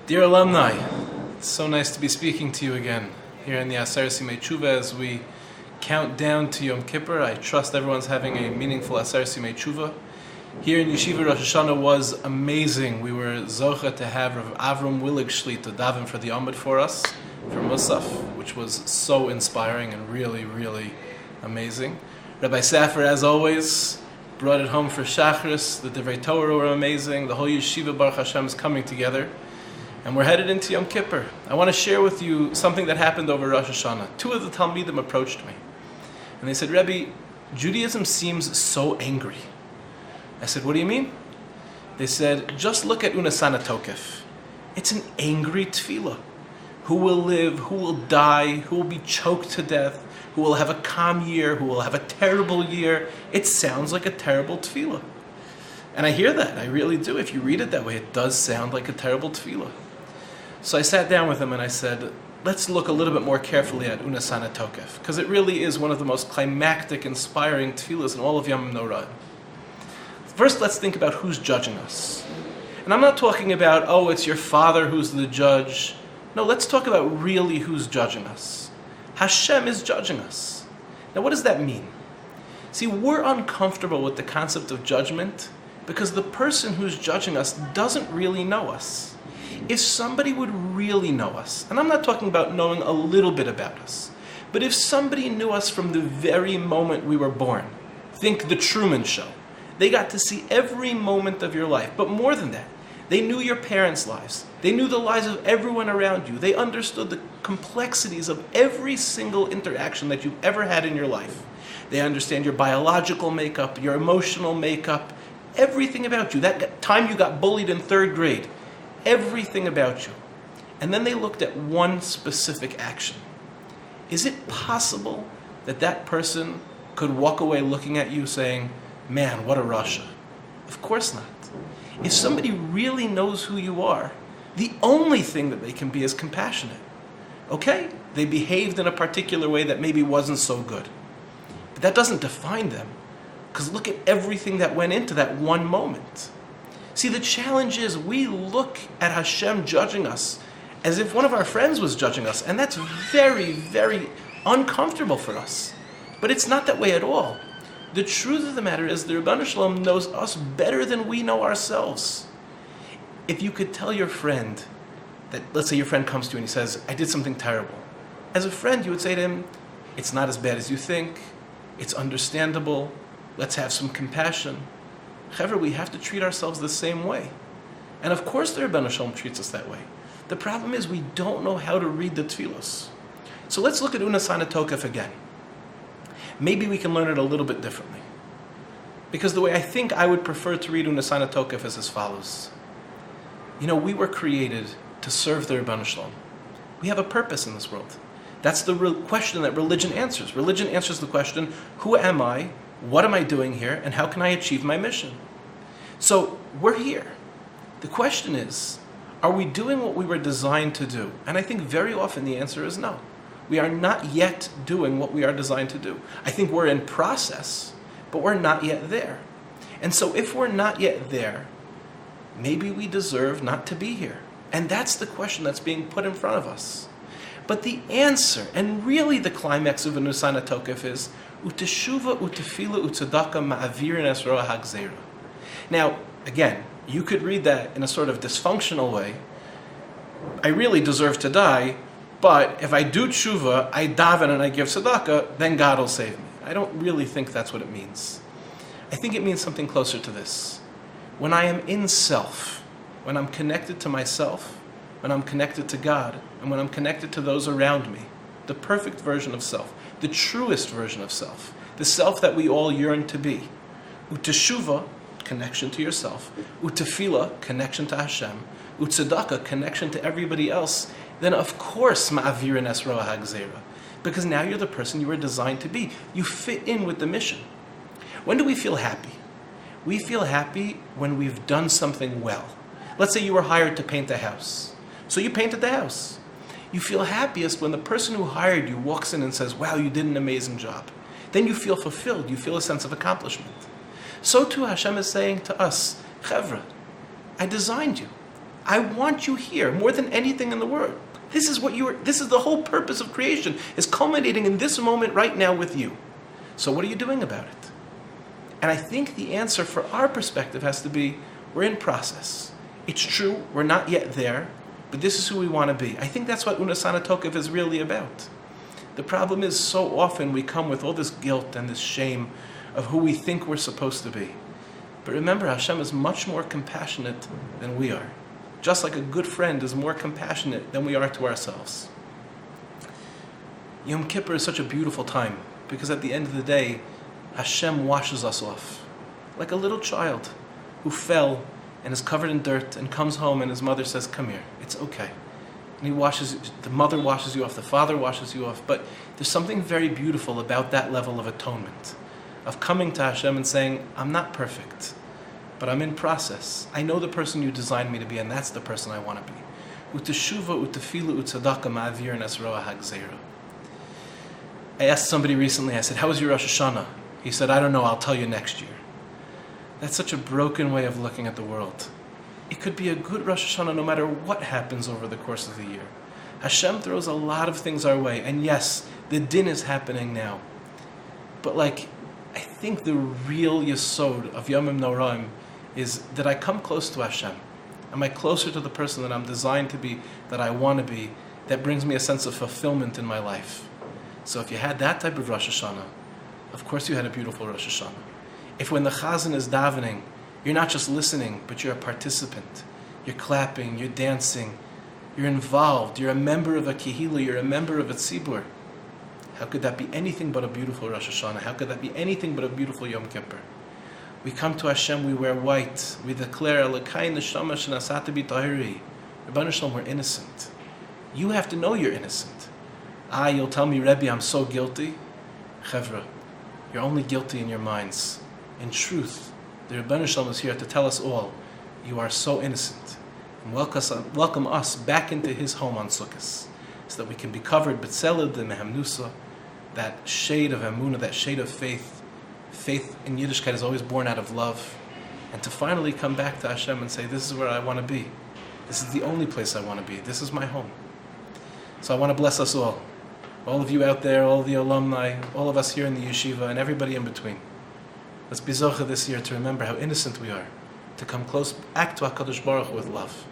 Dear alumni, it's so nice to be speaking to you again here in the Aseret Simei Tshuva as we count down to Yom Kippur. I trust everyone's having a meaningful Aseret Simei Tshuva. Here in Yeshivat, Rosh Hashanah was amazing. We were zocha to have Rav Avram Willig Shli to daven for the Amud for us, for Musaf, which was so inspiring and really, really amazing. Rabbi Safer, as always, brought it home for Shachris. The Divrei Torah were amazing. The whole Yeshiva, Baruch Hashem, is coming together. And we're headed into Yom Kippur. I want to share with you something that happened over Rosh Hashanah. Two of the Talmidim approached me. And they said, Rebbe, Judaism seems so angry. I said, what do you mean? They said, just look at Unesaneh Tokef. It's an angry tefillah. Who will live, who will die, who will be choked to death, who will have a calm year, who will have a terrible year. It sounds like a terrible tefillah. And I hear that, I really do. If you read it that way, it does sound like a terrible tefillah. So I sat down with him and I said, let's look a little bit more carefully at Unesaneh Tokef, because it really is one of the most climactic, inspiring tefillahs in all of Yom Norah. First, let's think about who's judging us. And I'm not talking about, oh, it's your father who's the judge. No, let's talk about really who's judging us. Hashem is judging us. Now, what does that mean? See, we're uncomfortable with the concept of judgment because the person who's judging us doesn't really know us. If somebody would really know us, and I'm not talking about knowing a little bit about us, but if somebody knew us from the very moment we were born, think The Truman Show. They got to see every moment of your life, but more than that, they knew your parents' lives. They knew the lives of everyone around you. They understood the complexities of every single interaction that you've ever had in your life. They understand your biological makeup, your emotional makeup, everything about you. That time you got bullied in 3rd grade, everything about you. And then they looked at one specific action. Is it possible that that person could walk away looking at you saying, man, what a Rasha? Of course not. If somebody really knows who you are, the only thing that they can be is compassionate. Okay, they behaved in a particular way that maybe wasn't so good. But that doesn't define them, because look at everything that went into that one moment. See, the challenge is we look at Hashem judging us as if one of our friends was judging us, and that's very, very uncomfortable for us. But it's not that way at all. The truth of the matter is the Rebbeinu Shalom knows us better than we know ourselves. If you could tell your friend that, let's say your friend comes to you and he says, I did something terrible. As a friend, you would say to him, it's not as bad as you think, it's understandable, let's have some compassion. However, we have to treat ourselves the same way. And of course the Rebbeinu Shalom treats us that way. The problem is we don't know how to read the tefillos. So let's look at Unesaneh Tokef again. Maybe we can learn it a little bit differently. Because the way I think I would prefer to read Unesaneh Tokef is as follows. You know, we were created to serve the Rebbeinu Shalom. We have a purpose in this world. That's the question that religion answers. Religion answers the question, who am I, what am I doing here, and how can I achieve my mission? So, we're here. The question is, are we doing what we were designed to do? And I think very often the answer is no. We are not yet doing what we are designed to do. I think we're in process, but we're not yet there. And so if we're not yet there, maybe we deserve not to be here. And that's the question that's being put in front of us. But the answer, and really the climax of Unesaneh Tokef is, Uteshuva, utefila, utzedaka, ma'avirin es roa hagzera. Now, again, you could read that in a sort of dysfunctional way. I really deserve to die, but if I do tshuva, I daven and I give tzedakah, then God will save me. I don't really think that's what it means. I think it means something closer to this. When I am in self, when I'm connected to myself, when I'm connected to God, and when I'm connected to those around me, the perfect version of self, the truest version of self, the self that we all yearn to be. Uteshuva, connection to yourself. Utefila, connection to Hashem. Utzedakah, connection to everybody else. Then of course, ma'avirin es roa hagzera. Because now you're the person you were designed to be. You fit in with the mission. When do we feel happy? We feel happy when we've done something well. Let's say you were hired to paint a house. So you painted the house. You feel happiest when the person who hired you walks in and says, wow, you did an amazing job. Then you feel fulfilled. You feel a sense of accomplishment. So too Hashem is saying to us, Chevra, I designed you. I want you here more than anything in the world. This is the whole purpose of creation, is culminating in this moment right now with you. So what are you doing about it? And I think the answer for our perspective has to be, we're in process. It's true, we're not yet there, but this is who we want to be. I think that's what Unesaneh Tokef is really about. The problem is, so often we come with all this guilt and this shame of who we think we're supposed to be. But remember, Hashem is much more compassionate than we are. Just like a good friend is more compassionate than we are to ourselves. Yom Kippur is such a beautiful time, because at the end of the day, Hashem washes us off. Like a little child who fell and is covered in dirt and comes home and his mother says, come here, it's okay. And the mother washes you off, the father washes you off. But there's something very beautiful about that level of atonement, of coming to Hashem and saying, I'm not perfect, but I'm in process. I know the person you designed me to be, and that's the person I want to be. Uteshuva, utefilu, utzedaka, ma'avir, nesroa hagzeira. I asked somebody recently, I said, how was your Rosh Hashanah? He said, I don't know, I'll tell you next year. That's such a broken way of looking at the world. It could be a good Rosh Hashanah no matter what happens over the course of the year. Hashem throws a lot of things our way, and yes, the din is happening now. But I think the real yesod of Yomim Noraim is that I come close to Hashem. Am I closer to the person that I'm designed to be, that I want to be, that brings me a sense of fulfillment in my life? So if you had that type of Rosh Hashanah, of course you had a beautiful Rosh Hashanah. If when the Chazan is davening, you're not just listening, but you're a participant. You're clapping, you're dancing, you're involved, you're a member of a kehila, you're a member of a tzibur. How could that be anything but a beautiful Rosh Hashanah? How could that be anything but a beautiful Yom Kippur? We come to Hashem, we wear white, we declare, Elokai neshama shenasata b'tahiri. Rebbeinu Shalom, we're innocent. You have to know you're innocent. You'll tell me, Rebbe, I'm so guilty. Chevra, you're only guilty in your minds. In truth, the Rebbeinu Shalom is here to tell us all, you are so innocent. And welcome us back into his home on Sukkot, so that we can be covered, b'tzeled and mehamnusa, that shade of emunah, that shade of faith. Faith in Yiddishkeit is always born out of love. And to finally come back to Hashem and say, this is where I want to be. This is the only place I want to be. This is my home. So I want to bless us all of you out there, all the alumni, all of us here in the yeshiva, and everybody in between. Let's be zocha this year to remember how innocent we are, to come close back to HaKadosh Baruch Hu with love.